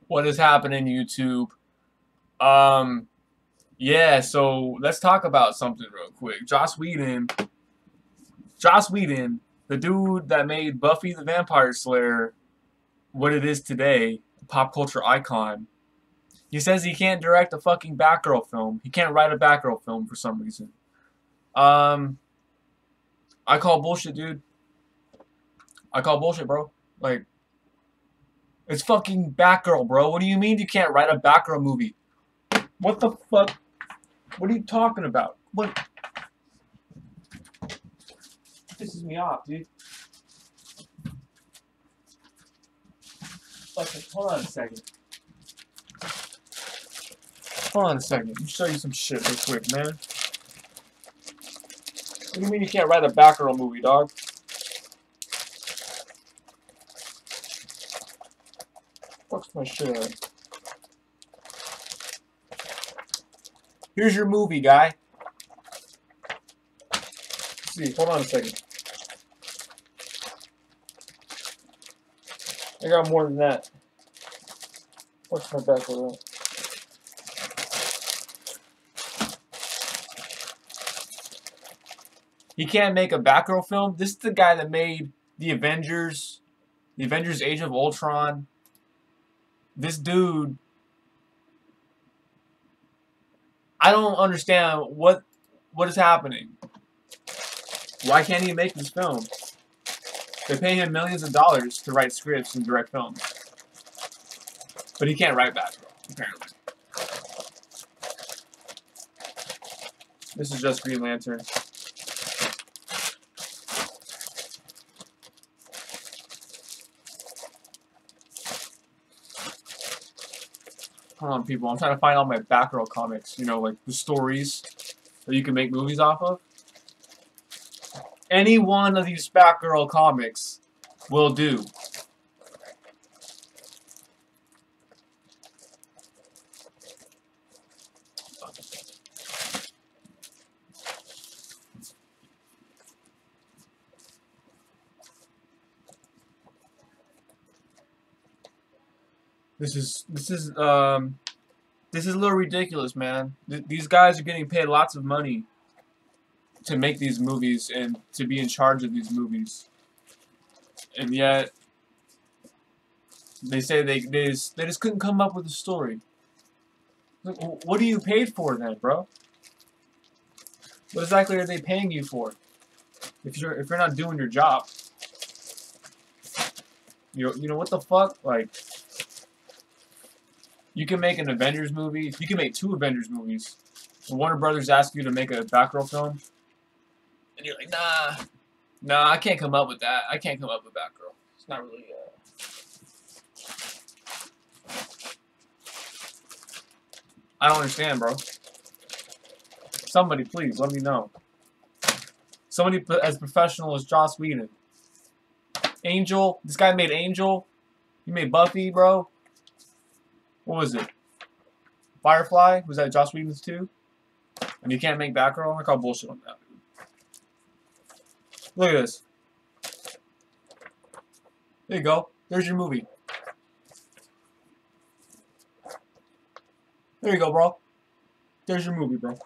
What is happening, YouTube? Um, yeah, so let's talk about something real quick. Joss Whedon, the dude that made Buffy the Vampire Slayer what it is today, a pop culture icon. He says he can't direct a fucking Batgirl film. He can't write a Batgirl film for some reason. Um, I call bullshit, dude. I call bullshit, bro. Like, it's fucking Batgirl, bro. What do you mean you can't write a Batgirl movie? What the fuck? What are you talking about? What pisses me off, dude? Fucking, hold on a second. Hold on a second. Let me show you some shit real quick, man. What do you mean you can't write a Batgirl movie, dog? Fuck's my shit up. Here's your movie, guy. Let's see, hold on a second. I got more than that. What's my Batgirl at? He can't make a Batgirl film? This is the guy that made the Avengers Age of Ultron. This dude, I don't understand what is happening. Why can't he make this film? They pay him millions of dollars to write scripts and direct films. But he can't write Batgirl, apparently. This is just Green Lantern. Hold on, people. I'm trying to find all my Batgirl comics. You know, like the stories that you can make movies off of. Any one of these Batgirl comics will do. This is a little ridiculous, man. These guys are getting paid lots of money to make these movies and to be in charge of these movies, and yet they say they just couldn't come up with a story. Like, what are you paid for then, bro? What exactly are they paying you for? If you're not doing your job, you know what the fuck? Like, you can make an Avengers movie. You can make 2 Avengers movies. When Warner Brothers asks you to make a Batgirl film, and you're like, nah, I can't come up with that. I can't come up with Batgirl. It's not really. I don't understand, bro. Somebody, please, let me know. Somebody as professional as Joss Whedon. Angel. This guy made Angel. He made Buffy, bro. What was it? Firefly? Was that Joss Whedon's too? And you can't make Batgirl? I call bullshit on that, dude. Look at this. There you go. There's your movie. There you go, bro. There's your movie, bro.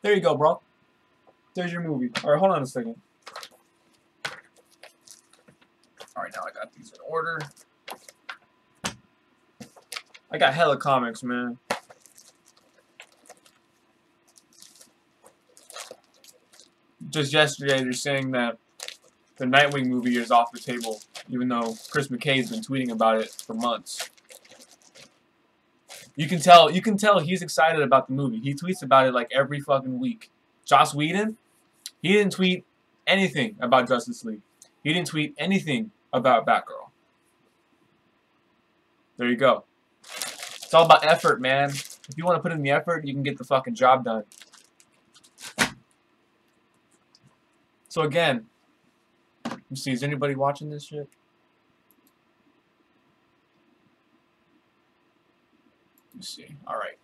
There you go, bro. There's your movie. Alright, hold on a second. Alright, now I got these in order. I got hella comics, man. Just yesterday, they're saying that the Nightwing movie is off the table, even though Chris McKay's been tweeting about it for months. You can tell he's excited about the movie. He tweets about it like every fucking week. Joss Whedon, he didn't tweet anything about Justice League. He didn't tweet anything about Batgirl. There you go. It's all about effort, man. If you want to put in the effort, you can get the fucking job done. So again, let's see, is anybody watching this shit? Let's see. Alright.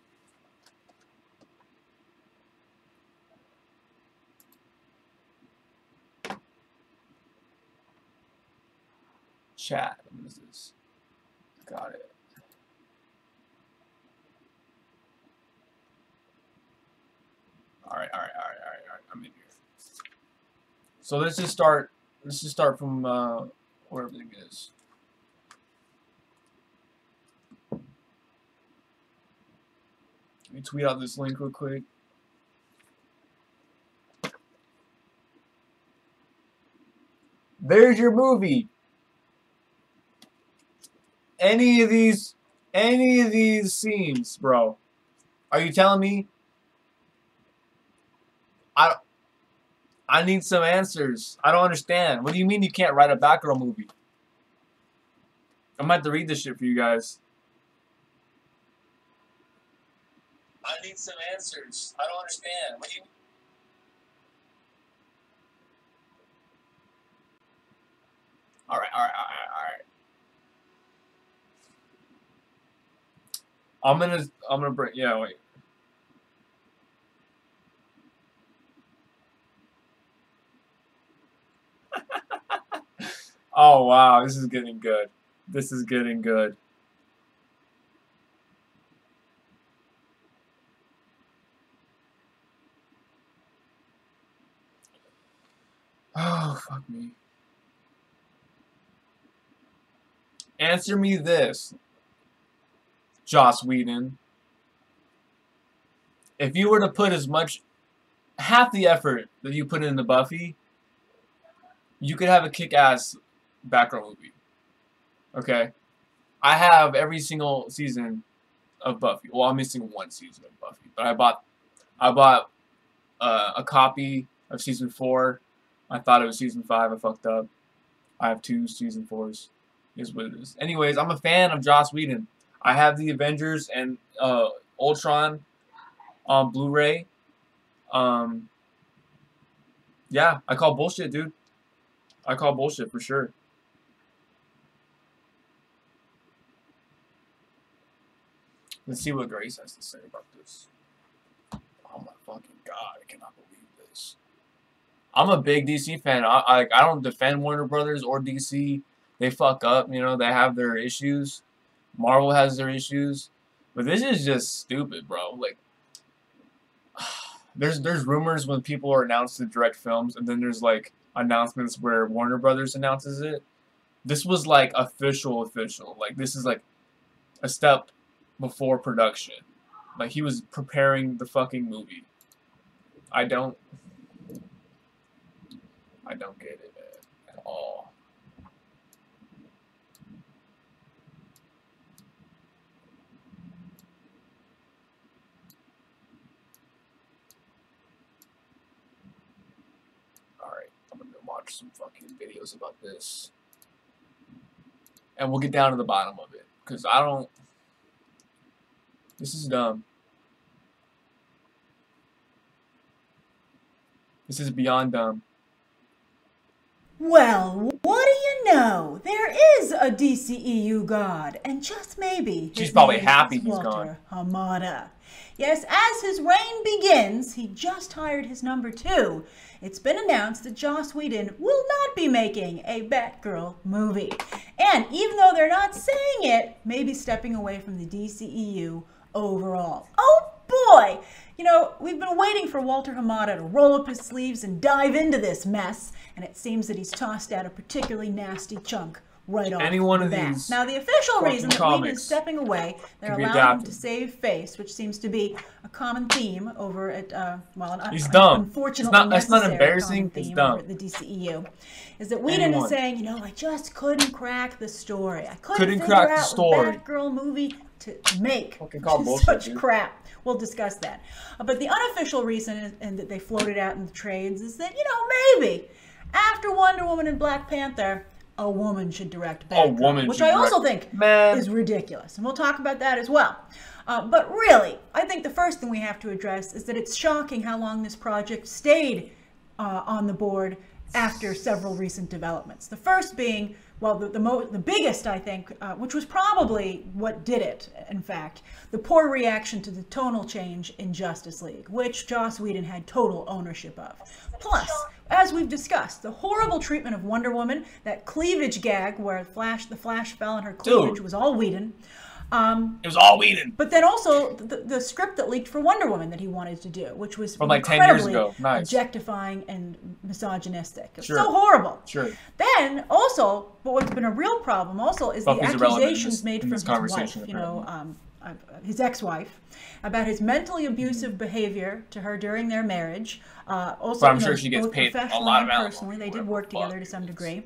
Chat. What is this? Got it. Alright. I'm in here. So let's just start from where everything is. Let me tweet out this link real quick. There's your movie. Any of these scenes, bro. Are you telling me? I need some answers. I don't understand. What do you mean you can't write a Batgirl movie? I'm gonna have to read this shit for you guys. I need some answers. I don't understand. What do you mean? Alright. I'm gonna bring, yeah, wait. Oh wow, this is getting good. This is getting good. Oh, fuck me. Answer me this, Joss Whedon. If you were to put half the effort that you put into Buffy, you could have a kick-ass Batgirl movie. Okay? I have every single season of Buffy. Well, I'm missing one season of Buffy, but I bought a copy of season 4. I thought it was season 5. I fucked up. I have 2 season 4s. Is what it is. Anyways, I'm a fan of Joss Whedon. I have the Avengers and Ultron on Blu-ray. Yeah, I call bullshit, dude. I call bullshit for sure. Let's see what Grace has to say about this. Oh my fucking god, I cannot believe this. I'm a big DC fan. I don't defend Warner Brothers or DC. They fuck up, you know, they have their issues. Marvel has their issues. But this is just stupid, bro. Like, there's rumors when people are announced to direct films, and then there's, like, announcements where Warner Brothers announces it. This was, like, official. Like, this is, like, a step before production. Like, he was preparing the fucking movie. I don't get it at all. Watch some fucking videos about this, and we'll get down to the bottom of it, because this is dumb. This is beyond dumb. Well, what do you know? There is a DCEU god, and just maybe she's probably happy he's gone. Hamada. Yes, as his reign begins, he just hired his number 2. It's been announced that Joss Whedon will not be making a Batgirl movie. And even though they're not saying it, maybe stepping away from the DCEU overall. Oh boy! You know, we've been waiting for Walter Hamada to roll up his sleeves and dive into this mess, and it seems that he's tossed out a particularly nasty chunk right off the bat. Now, the official reason that Whedon is stepping away, they're allowing him to save face, which seems to be a common theme over at, well, he's dumb. Unfortunately, that's not embarrassing. It's dumb. Over at the DCEU, is that Whedon is saying, you know, I just couldn't crack the story. I couldn't figure out a Batgirl movie to make. Such crap. We'll discuss that. But the unofficial reason and that they floated out in the trades is that, you know, maybe after Wonder Woman and Black Panther, a woman should direct Batgirl, which I also think is ridiculous. And we'll talk about that as well. But really, I think the first thing we have to address is that it's shocking how long this project stayed on the board after several recent developments. The first being, well, the biggest, I think, which was probably what did it, in fact, the poor reaction to the tonal change in Justice League, which Joss Whedon had total ownership of. Plus, as we've discussed, the horrible treatment of Wonder Woman, that cleavage gag where the Flash fell and her cleavage was all Whedon. It was all Whedon. But then also the script that leaked for Wonder Woman that he wanted to do, which was from like 10 years ago. Nice. Objectifying and misogynistic. It was sure. so horrible. Sure. Then also, but what's been a real problem also is Buffy's the accusations made from his wife, his ex-wife, about his mentally abusive behavior to her during their marriage. Also, but I'm sure she gets paid a lot of money. Personally, they did work together to some degree.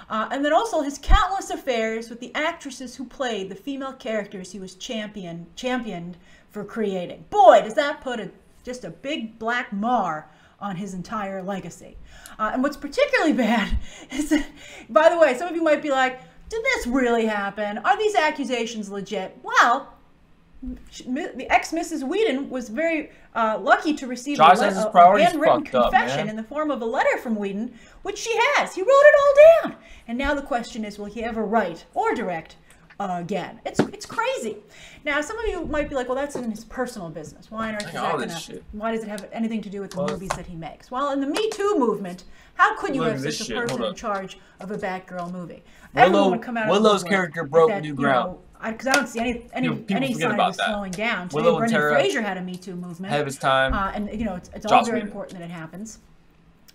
And then also his countless affairs with the actresses who played the female characters he was championed for creating. Boy, does that put just a big black mar on his entire legacy. And what's particularly bad is that, by the way, some of you might be like, did this really happen? Are these accusations legit? Well, the ex-Mrs. Whedon was very lucky to receive a handwritten confession in the form of a letter from Whedon, which she has. He wrote it all down. And now the question is, will he ever write or direct again? It's crazy. Now, some of you might be like, well, that's in his personal business. Why on earth is that gonna, why does it have anything to do with the movies that he makes? Well, in the Me Too movement, how could you have such a person in charge of a Batgirl movie? Everyone would come out Willow's character broke new ground. Because I don't see any sign of this slowing down. Today, Brendan Fraser had a Me Too movement. Ahead of his time. And it's all very important that it happens.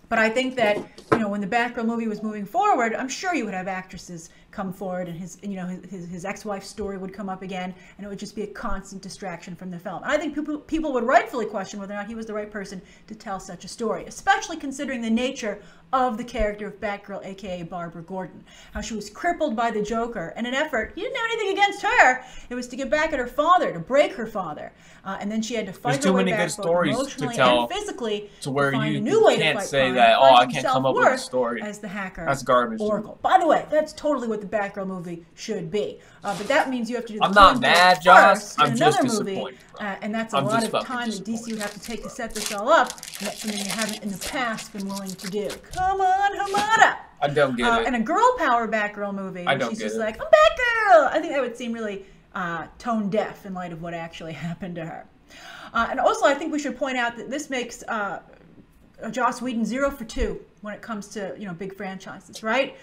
But I think that when the Batgirl movie was moving forward, I'm sure you would have actresses come forward, and his ex-wife's story would come up again, and it would just be a constant distraction from the film. And I think people would rightfully question whether or not he was the right person to tell such a story, especially considering the nature of the character of Batgirl, aka Barbara Gordon. How she was crippled by the Joker in an effort, he didn't have anything against her, it was to get back at her father, to break her father. And then she had to fight her way back both emotionally and physically to where find you a new way can't to fight say crime, that, oh, I can't come up with a story. As the hacker. That's garbage. Oracle. By the way, that's totally what the Batgirl movie should be. But that means you have to do the I'm not mad, Josh. I'm just disappointed. And that's a lot of time that DC would have to take to set this all up. And that's something you haven't in the past been willing to do. Come on, Hamada! I don't get it. And a girl power Batgirl movie where she's just like, I'm Batgirl! I think that would seem really tone deaf in light of what actually happened to her. And also, I think we should point out that this makes Joss Whedon 0 for 2 when it comes to big franchises, right?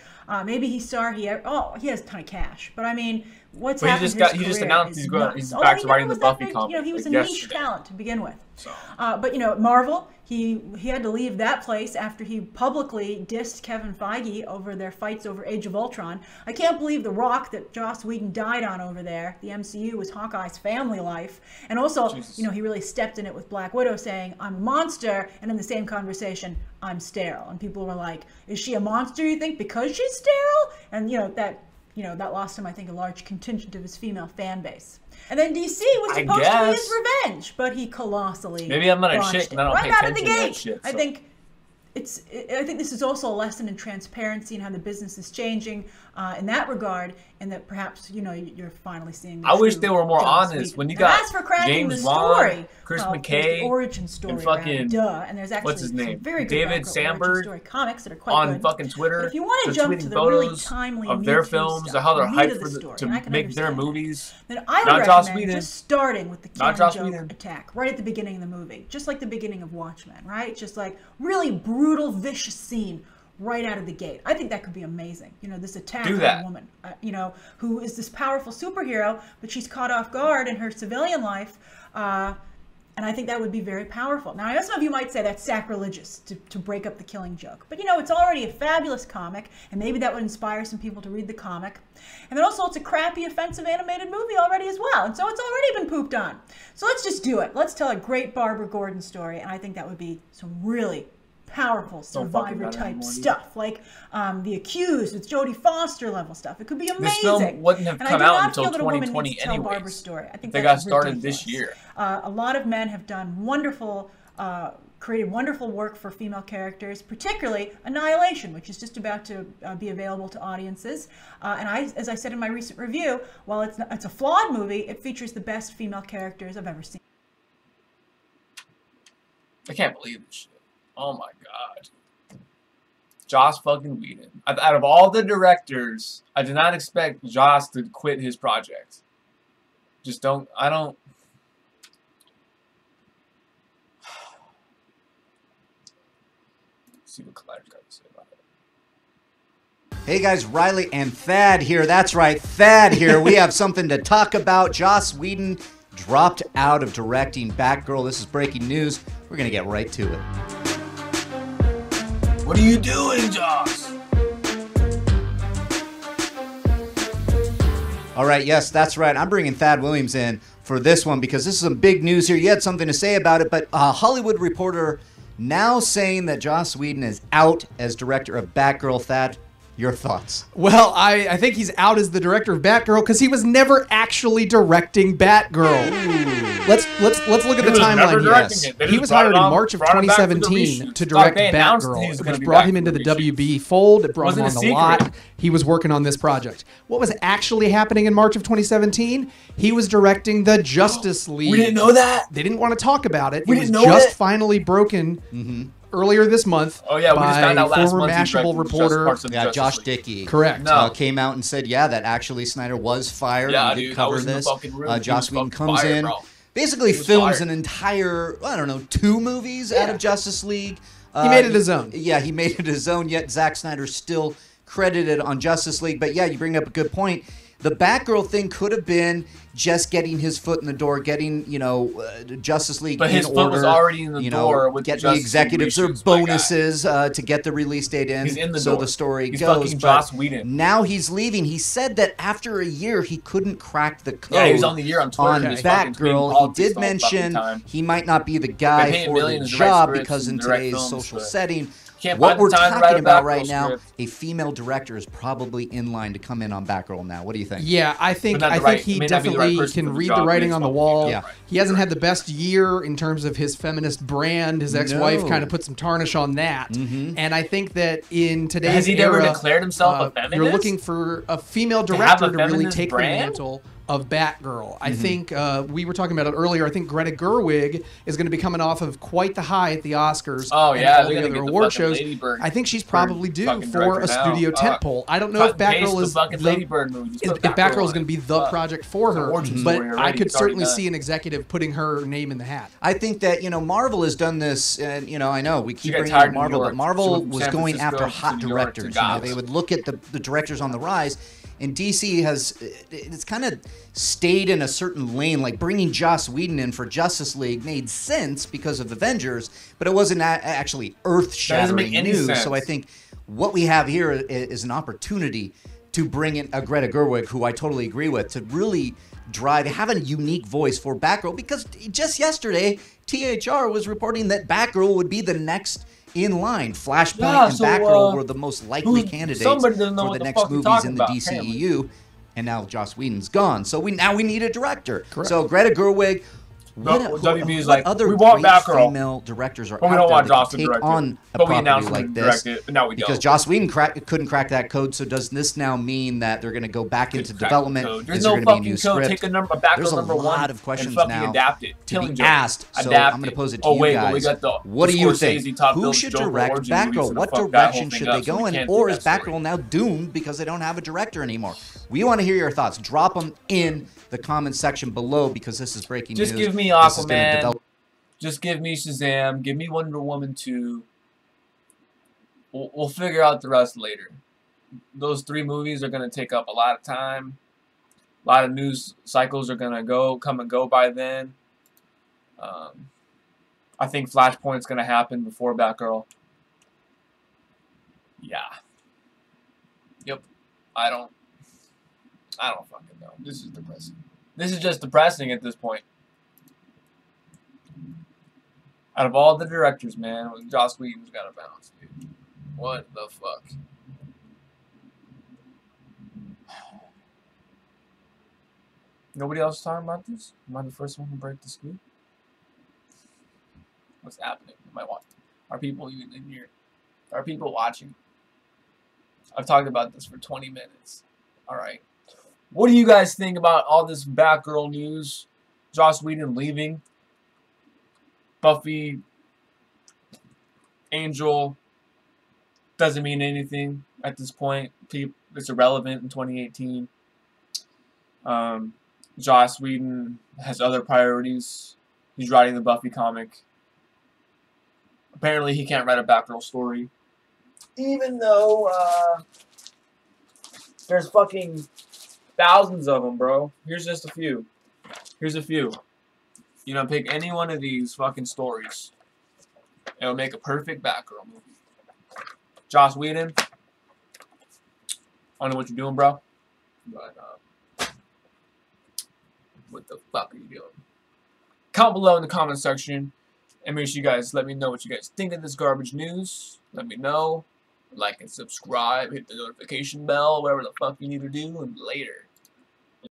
Maybe he has a ton of cash, but I mean, what's happened to his career? He just announced he's back to writing the Buffy comic. He was a niche talent to begin with. So. But Marvel, he had to leave that place after he publicly dissed Kevin Feige over their fights over Age of Ultron. I can't believe the rock that Joss Whedon died on over there. The MCU was Hawkeye's family life, and also he really stepped in it with Black Widow saying, "I'm a monster," and in the same conversation, "I'm sterile." And people were like, "Is she a monster? You think because she's sterile?" And that lost him, I think, a large contingent of his female fan base. And then DC was supposed to be his revenge, but he colossally maybe I'm not a shit and I don't pay attention to that shit. So. I think this is also a lesson in transparency and how the business is changing in that regard, and that perhaps you're finally seeing. I wish they were more honest when you got James Wan, Chris McKay, the origin story, and fucking and there's actually what's his name, very good David Sandberg story comics that are quite on good. fucking Twitter. But if you want to jump to the really timely of their films, stuff, how they're hyped to make their movies, then I would recommend just starting with the Killing Joke attack right at the beginning of the movie, just like the beginning of Watchmen, right? Just like really brutal, vicious scene right out of the gate. I think that could be amazing. This attack on a woman, who is this powerful superhero, but she's caught off guard in her civilian life. And I think that would be very powerful. Now, I know some of you might say that's sacrilegious to break up the Killing Joke. But, it's already a fabulous comic, and maybe that would inspire some people to read the comic. And then also, it's a crappy, offensive animated movie already as well. And so it's already been pooped on. So let's just do it. Let's tell a great Barbara Gordon story, and I think that would be some really powerful survivor-type stuff, like The Accused with Jodie Foster level stuff. It could be amazing. This film wouldn't have come out until 2020 anyway. I think they got started this year. A lot of men have done created wonderful work for female characters, particularly Annihilation, which is just about to be available to audiences. And as I said in my recent review, while it's a flawed movie, it features the best female characters I've ever seen. I can't believe this shit. Oh my god. Joss fucking Whedon. Out of all the directors, I did not expect Joss to quit his project. I don't. See what Collider's got to say about it. Hey guys, Riley and Thad here. That's right, Thad here. We have something to talk about. Joss Whedon dropped out of directing Batgirl. This is breaking news. We're going to get right to it. What are you doing, Joss? All right, yes, that's right. I'm bringing Thad Williams in for this one because this is some big news here. You had something to say about it, but Hollywood Reporter now saying that Joss Whedon is out as director of Batgirl. Thad, your thoughts? Well, I think he's out as the director of Batgirl because he was never actually directing Batgirl. Let's look at the timeline. Yes, he was hired in March of 2017 to direct Batgirl, which brought him into the WB fold. It brought him on the lot. He was working on this project. What was actually happening in March of 2017? He was directing the Justice League. We didn't know that. They didn't want to talk about it. It was just finally broken. Earlier this month, we just found out last former month Mashable reporter, Josh Dickey, correct, came out and said, that actually Snyder was fired. Yeah, we did cover this. Joss Whedon comes in, bro. basically films an entire, 2 movies out of Justice League. He made it his own. Yeah, he made it his own. Yet Zack Snyder's still credited on Justice League. But yeah, you bring up a good point. The Batgirl thing could have been just getting his foot in the door, getting, Justice League but in his order. foot was already in the door with get the the executives or bonuses to get the release date in. He's in the so door. The story he's goes. Fucking Joss Whedon. Now he's leaving. He said that after a year he couldn't crack the code. Yeah, he was on the year on Twitter. On Batgirl, he did mention he might not be the guy for the job because in today's social setting. What we're talking about right now, a female director is probably in line to come in on Batgirl now. What do you think? Yeah, I think he definitely can read the writing on the wall. Yeah. He hasn't had the best year in terms of his feminist brand. His ex-wife kind of put some tarnish on that. And I think that in today's era, has he ever declared himself a feminist? You're looking for a female director to really take the mantle of Batgirl. I think we were talking about it earlier. I think Greta Gerwig is going to be coming off of quite the high at the Oscars. Oh yeah, all the other award shows. I think she's probably due for a studio tentpole. I don't know if Batgirl is Batgirl is going to be the project for her, but I could certainly see an executive putting her name in the hat. I think that Marvel has done this, and I know we keep bringing up Marvel, but Marvel was going after hot directors. They would look at the directors on the rise. And DC it's kind of stayed in a certain lane, like bringing Joss Whedon in for Justice League made sense because of Avengers, but it wasn't actually earth-shattering news. Sense. So I think what we have here is an opportunity to bring in a Greta Gerwig, who I totally agree with, to really have a unique voice for Batgirl, because just yesterday, THR was reporting that Batgirl would be the next in line. Flashpoint and Batgirl were the most likely candidates for the next movies in the DCEU, and now Joss Whedon's gone. So now we need a director. Correct. So Greta Gerwig. WB is like, other we want Batgirl. Female directors are but we don't want Joss to take direct on a but property like this but now we because don't. Joss Whedon couldn't crack that code. So does this now mean that they're going to go back into development? There's no fucking code. Take a number, Batgirl number 1. There's a lot of questions now adapt it. to be asked. So I'm going to pose it to you guys. What do you think? Who should direct Batgirl? What direction should they go in? Or is Batgirl now doomed because they don't have a director anymore? We want to hear your thoughts. Drop them in the comment section below because this is breaking news. Just give me Aquaman. Just give me Shazam. Give me Wonder Woman 2. We'll figure out the rest later. Those 3 movies are going to take up a lot of time. A lot of news cycles are going to come and go by then. I think Flashpoint's going to happen before Batgirl. Yeah. Yep. I don't fucking know. This is depressing. This is just depressing at this point. Out of all the directors, man, Joss Whedon's got a bounce, dude. What the fuck? Nobody else is talking about this? Am I the first one to break the scoop? What's happening? Are people even in here? Are people watching? I've talked about this for 20 minutes. Alright. What do you guys think about all this Batgirl news? Joss Whedon leaving? Buffy, Angel, doesn't mean anything at this point. It's irrelevant in 2018. Joss Whedon has other priorities. He's writing the Buffy comic. Apparently he can't write a Batgirl story. Even though there's fucking thousands of them, bro. Here's just a few. Here's a few. You know, pick any one of these fucking stories. It'll make a perfect Batgirl movie. Joss Whedon. I don't know what you're doing, bro. But, what the fuck are you doing? Comment below in the comment section. And make sure you guys let me know what you guys think of this garbage news. Let me know. Like and subscribe. Hit the notification bell. Whatever the fuck you need to do. And later.